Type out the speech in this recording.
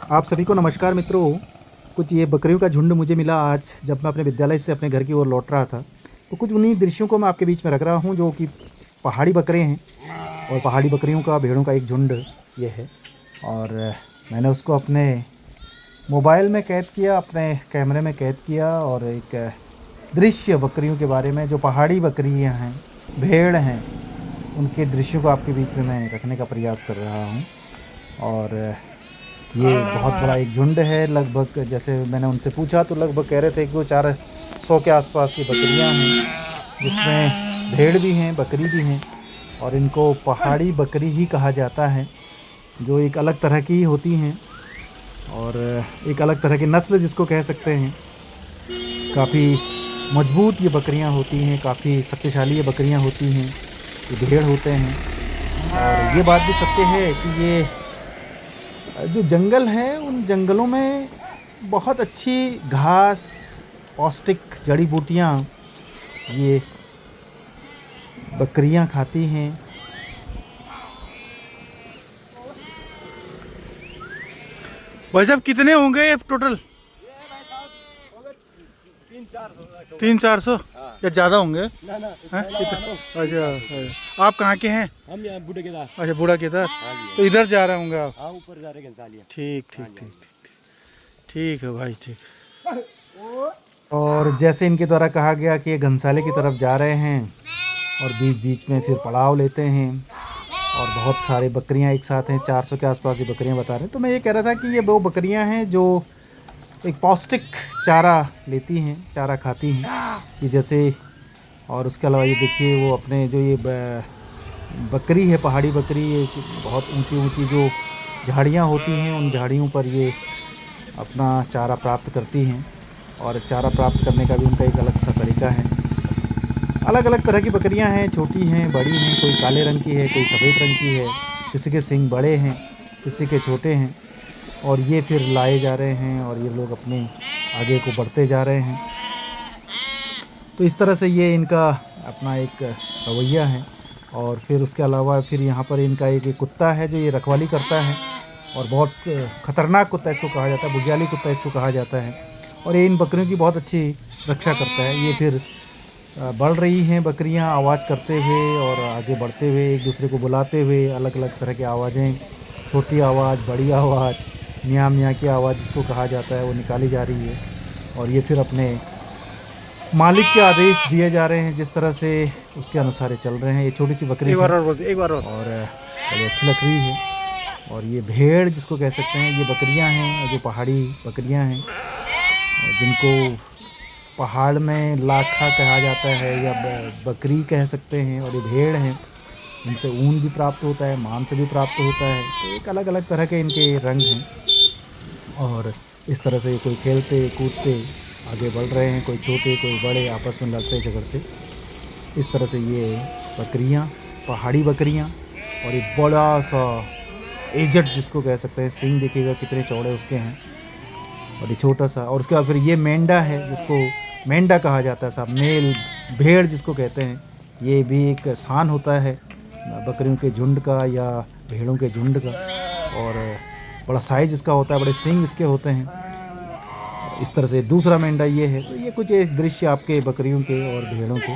आप सभी को नमस्कार मित्रों। कुछ ये बकरियों का झुंड मुझे मिला आज जब मैं अपने विद्यालय से अपने घर की ओर लौट रहा था। तो कुछ उन्हीं दृश्यों को मैं आपके बीच में रख रहा हूँ जो कि पहाड़ी बकरे हैं और पहाड़ी बकरियों का भेड़ों का एक झुंड ये है। और मैंने उसको अपने मोबाइल में कैद किया, अपने कैमरे में कैद किया और एक दृश्य बकरियों के बारे में, जो पहाड़ी बकरियाँ हैं, भेड़ हैं, उनके दृश्यों को आपके बीच में मैं रखने का प्रयास कर रहा हूँ। और ये बहुत बड़ा एक झुंड है, लगभग जैसे मैंने उनसे पूछा तो लगभग कह रहे थे कि वो 400 के आसपास ये बकरियां हैं, जिसमें भेड़ भी हैं, बकरी भी हैं। और इनको पहाड़ी बकरी ही कहा जाता है, जो एक अलग तरह की होती हैं और एक अलग तरह की नस्ल जिसको कह सकते हैं। काफ़ी मजबूत ये बकरियां होती हैं, काफ़ी शक्तिशाली ये बकरियां होती हैं, ये भेड़ होते हैं। और ये बात भी सत्य है कि ये जो जंगल है, उन जंगलों में बहुत अच्छी घास, पौष्टिक जड़ी बूटियाँ ये बकरियां खाती हैं। भाई साहब कितने होंगे टोटल? 300-400 या ज़्यादा होंगे? अच्छा, आप कहाँ के हैं? हम यहाँ बूढ़े के साथ। अच्छा, बूढ़ा केदार। तो इधर जा रहे होंगे आप? हाँ, ऊपर जा रहे हैं घनसालिया। ठीक ठीक ठीक ठीक है भाई, ठीक। और जैसे इनके द्वारा कहा गया कि ये घनसाले की तरफ जा रहे हैं और बीच बीच में फिर पड़ाव लेते हैं और बहुत सारे बकरियां एक साथ हैं, 400 के आसपास ये बकरियां बता रहे हैं। तो मैं ये कह रहा था कि ये वो बकरियां हैं जो एक पौष्टिक चारा लेती हैं, चारा खाती हैं ये जैसे। और उसके अलावा ये देखिए, वो अपने जो ये बकरी है, पहाड़ी बकरी, ये बहुत ऊंची ऊंची जो झाड़ियाँ होती हैं, उन झाड़ियों पर ये अपना चारा प्राप्त करती हैं। और चारा प्राप्त करने का भी उनका एक अलग सा तरीका है। अलग अलग तरह की बकरियां हैं, छोटी हैं, बड़ी हैं, कोई काले रंग की है, कोई सफ़ेद रंग की है, किसी के सींग बड़े हैं, किसी के छोटे हैं। और ये फिर लाए जा रहे हैं और ये लोग अपने आगे को बढ़ते जा रहे हैं। तो इस तरह से ये इनका अपना एक रवैया है। और फिर उसके अलावा फिर यहाँ पर इनका एक कुत्ता है जो ये रखवाली करता है और बहुत ख़तरनाक कुत्ता इसको कहा जाता है, बुग्याली कुत्ता इसको कहा जाता है। और ये इन बकरियों की बहुत अच्छी रक्षा करता है। ये फिर बढ़ रही हैं बकरियां आवाज़ करते हुए और आगे बढ़ते हुए, एक दूसरे को बुलाते हुए, अलग अलग तरह की आवाज़ें, छोटी आवाज़, बड़ी आवाज़, मियाँ मियाँ की आवाज़ जिसको कहा जाता है, वो निकाली जा रही है। और ये फिर अपने मालिक के आदेश दिए जा रहे हैं, जिस तरह से उसके अनुसार चल रहे हैं। ये छोटी सी बकरी एक बार और और बड़ी अच्छी लग रही है। और ये भेड़ जिसको कह सकते हैं, ये बकरियां हैं जो पहाड़ी बकरियां हैं, जिनको पहाड़ में लाखा कहा जाता है या बकरी कह सकते हैं। और ये भेड़ हैं, इनसे ऊन भी प्राप्त होता है, मांस भी प्राप्त होता है। तो एक अलग अलग तरह के इनके रंग हैं। और इस तरह से कोई खेलते कूदते आगे बढ़ रहे हैं, कोई छोटे कोई बड़े, आपस में लड़ते झगड़ते। इस तरह से ये बकरियां, पहाड़ी बकरियां। और ये बड़ा सा एजट जिसको कह सकते हैं, सींग देखिएगा कितने चौड़े उसके हैं। और ये छोटा सा, और उसके बाद फिर ये मेंढा है जिसको मेंढा कहा जाता है साहब, मेल भेड़ जिसको कहते हैं। ये भी एक शान होता है बकरियों के झुंड का या भेड़ों के झुंड का। और बड़ा साइज इसका होता है, बड़े सींग इसके होते हैं। इस तरह से दूसरा मेंढा ये है। तो ये कुछ एक दृश्य आपके बकरियों के और भेड़ों के